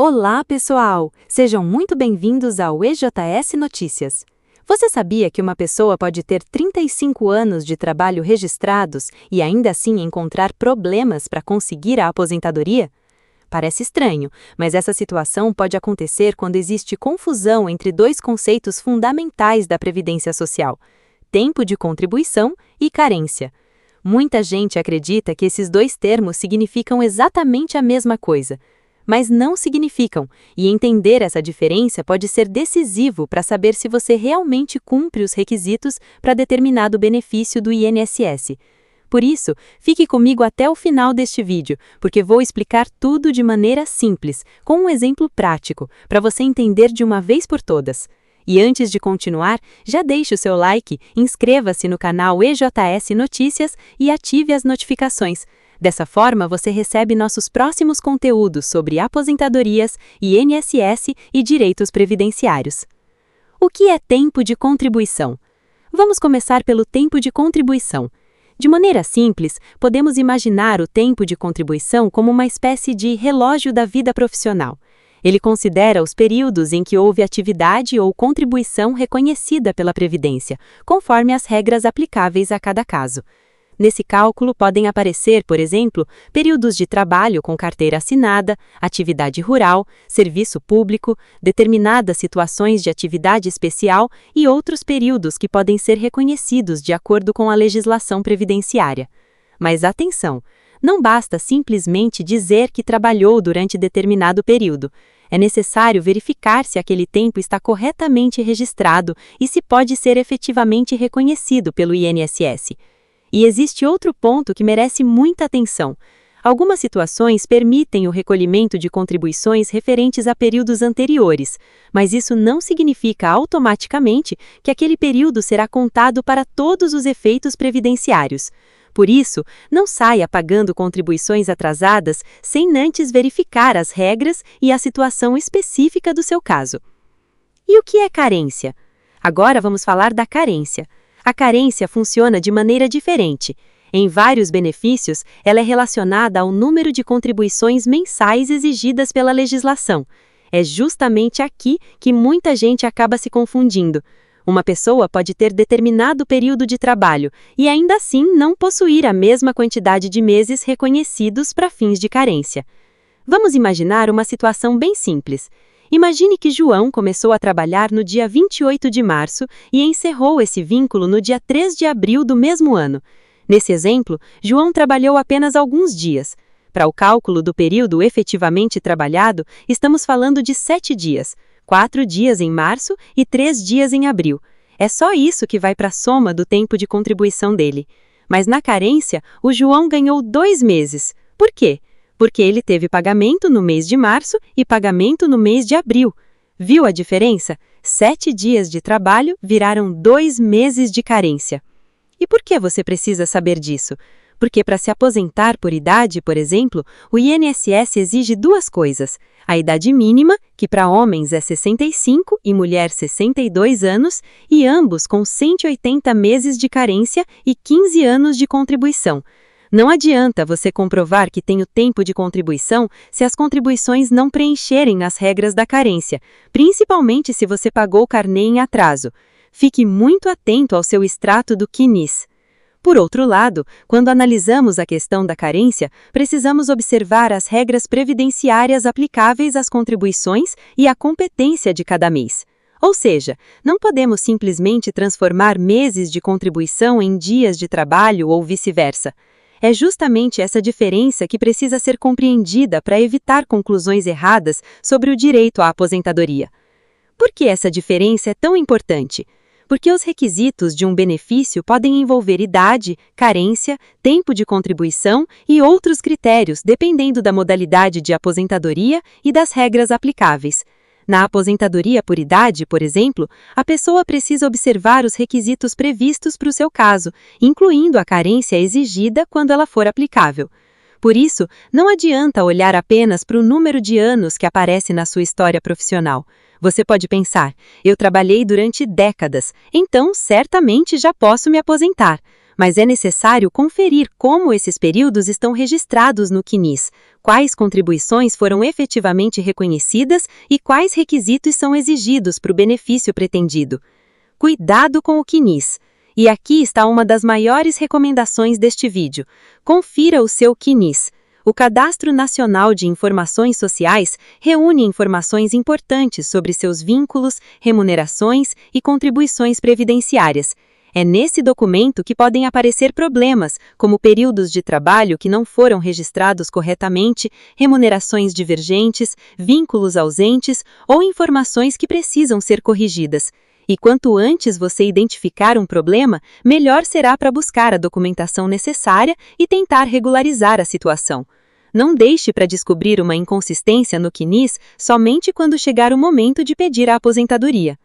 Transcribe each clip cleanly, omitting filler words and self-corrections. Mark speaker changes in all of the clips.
Speaker 1: Olá, pessoal! Sejam muito bem-vindos ao EJS Notícias. Você sabia que uma pessoa pode ter 35 anos de trabalho registrados e ainda assim encontrar problemas para conseguir a aposentadoria? Parece estranho, mas essa situação pode acontecer quando existe confusão entre dois conceitos fundamentais da Previdência Social: tempo de contribuição e carência. Muita gente acredita que esses dois termos significam exatamente a mesma coisa, mas não significam, e entender essa diferença pode ser decisivo para saber se você realmente cumpre os requisitos para determinado benefício do INSS. Por isso, fique comigo até o final deste vídeo, porque vou explicar tudo de maneira simples, com um exemplo prático, para você entender de uma vez por todas. E antes de continuar, já deixe o seu like, inscreva-se no canal EJS Notícias e ative as notificações. Dessa forma, você recebe nossos próximos conteúdos sobre aposentadorias, INSS e direitos previdenciários. O que é tempo de contribuição? Vamos começar pelo tempo de contribuição. De maneira simples, podemos imaginar o tempo de contribuição como uma espécie de relógio da vida profissional. Ele considera os períodos em que houve atividade ou contribuição reconhecida pela Previdência, conforme as regras aplicáveis a cada caso. Nesse cálculo podem aparecer, por exemplo, períodos de trabalho com carteira assinada, atividade rural, serviço público, determinadas situações de atividade especial e outros períodos que podem ser reconhecidos de acordo com a legislação previdenciária. Mas atenção! Não basta simplesmente dizer que trabalhou durante determinado período. É necessário verificar se aquele tempo está corretamente registrado e se pode ser efetivamente reconhecido pelo INSS. E existe outro ponto que merece muita atenção. Algumas situações permitem o recolhimento de contribuições referentes a períodos anteriores, mas isso não significa automaticamente que aquele período será contado para todos os efeitos previdenciários. Por isso, não saia pagando contribuições atrasadas sem antes verificar as regras e a situação específica do seu caso. E o que é carência? Agora vamos falar da carência. A carência funciona de maneira diferente. Em vários benefícios, ela é relacionada ao número de contribuições mensais exigidas pela legislação. É justamente aqui que muita gente acaba se confundindo. Uma pessoa pode ter determinado período de trabalho e ainda assim não possuir a mesma quantidade de meses reconhecidos para fins de carência. Vamos imaginar uma situação bem simples. Imagine que João começou a trabalhar no dia 28 de março e encerrou esse vínculo no dia 3 de abril do mesmo ano. Nesse exemplo, João trabalhou apenas alguns dias. Para o cálculo do período efetivamente trabalhado, estamos falando de 7 dias, 4 dias em março e 3 dias em abril. É só isso que vai para a soma do tempo de contribuição dele. Mas na carência, o João ganhou 2 meses. Por quê? Porque ele teve pagamento no mês de março e pagamento no mês de abril. Viu a diferença? 7 dias de trabalho viraram 2 meses de carência. E por que você precisa saber disso? Porque para se aposentar por idade, por exemplo, o INSS exige 2 coisas. A idade mínima, que para homens é 65 e mulher 62 anos, e ambos com 180 meses de carência e 15 anos de contribuição. Não adianta você comprovar que tem o tempo de contribuição se as contribuições não preencherem as regras da carência, principalmente se você pagou o carnê em atraso. Fique muito atento ao seu extrato do CNIS. Por outro lado, quando analisamos a questão da carência, precisamos observar as regras previdenciárias aplicáveis às contribuições e à competência de cada mês. Ou seja, não podemos simplesmente transformar meses de contribuição em dias de trabalho ou vice-versa. É justamente essa diferença que precisa ser compreendida para evitar conclusões erradas sobre o direito à aposentadoria. Por que essa diferença é tão importante? Porque os requisitos de um benefício podem envolver idade, carência, tempo de contribuição e outros critérios, dependendo da modalidade de aposentadoria e das regras aplicáveis. Na aposentadoria por idade, por exemplo, a pessoa precisa observar os requisitos previstos para o seu caso, incluindo a carência exigida quando ela for aplicável. Por isso, não adianta olhar apenas para o número de anos que aparece na sua história profissional. Você pode pensar, eu trabalhei durante décadas, então certamente já posso me aposentar. mas é necessário conferir como esses períodos estão registrados no CNIS, quais contribuições foram efetivamente reconhecidas e quais requisitos são exigidos para o benefício pretendido. Cuidado com o CNIS! E aqui está uma das maiores recomendações deste vídeo. Confira o seu CNIS. O Cadastro Nacional de Informações Sociais reúne informações importantes sobre seus vínculos, remunerações e contribuições previdenciárias. É nesse documento que podem aparecer problemas, como períodos de trabalho que não foram registrados corretamente, remunerações divergentes, vínculos ausentes ou informações que precisam ser corrigidas. E quanto antes você identificar um problema, melhor será para buscar a documentação necessária e tentar regularizar a situação. Não deixe para descobrir uma inconsistência no CNIS somente quando chegar o momento de pedir a aposentadoria.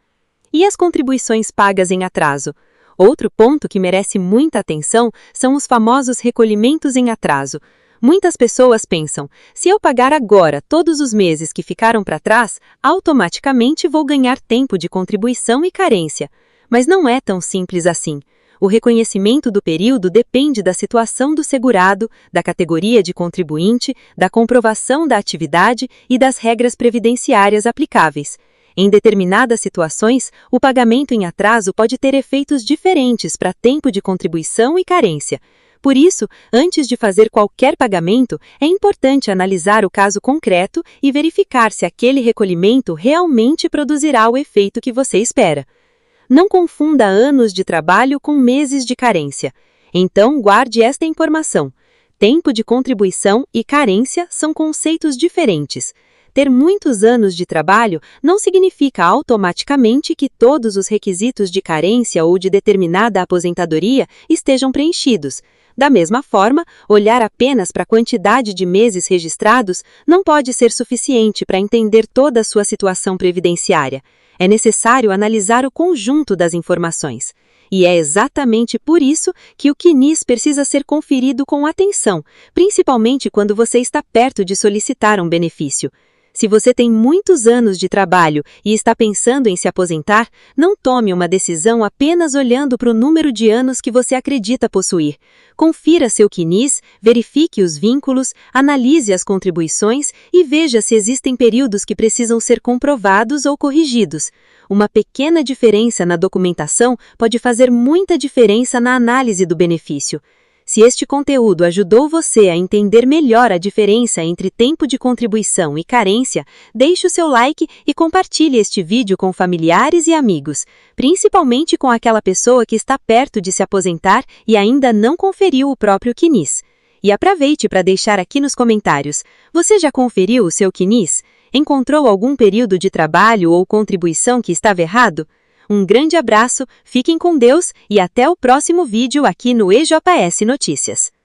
Speaker 1: E as contribuições pagas em atraso? Outro ponto que merece muita atenção são os famosos recolhimentos em atraso. Muitas pessoas pensam, se eu pagar agora todos os meses que ficaram para trás, automaticamente vou ganhar tempo de contribuição e carência. Mas não é tão simples assim. O reconhecimento do período depende da situação do segurado, da categoria de contribuinte, da comprovação da atividade e das regras previdenciárias aplicáveis. Em determinadas situações, o pagamento em atraso pode ter efeitos diferentes para tempo de contribuição e carência. Por isso, antes de fazer qualquer pagamento, é importante analisar o caso concreto e verificar se aquele recolhimento realmente produzirá o efeito que você espera. Não confunda anos de trabalho com meses de carência. Então, guarde esta informação. Tempo de contribuição e carência são conceitos diferentes. Ter muitos anos de trabalho não significa automaticamente que todos os requisitos de carência ou de determinada aposentadoria estejam preenchidos. Da mesma forma, olhar apenas para a quantidade de meses registrados não pode ser suficiente para entender toda a sua situação previdenciária. É necessário analisar o conjunto das informações. E é exatamente por isso que o CNIS precisa ser conferido com atenção, principalmente quando você está perto de solicitar um benefício. Se você tem muitos anos de trabalho e está pensando em se aposentar, não tome uma decisão apenas olhando para o número de anos que você acredita possuir. Confira seu CNIS, verifique os vínculos, analise as contribuições e veja se existem períodos que precisam ser comprovados ou corrigidos. Uma pequena diferença na documentação pode fazer muita diferença na análise do benefício. Se este conteúdo ajudou você a entender melhor a diferença entre tempo de contribuição e carência, deixe o seu like e compartilhe este vídeo com familiares e amigos, principalmente com aquela pessoa que está perto de se aposentar e ainda não conferiu o próprio CNIS. E aproveite para deixar aqui nos comentários, você já conferiu o seu CNIS? Encontrou algum período de trabalho ou contribuição que estava errado? Um grande abraço, fiquem com Deus e até o próximo vídeo aqui no EJS Notícias.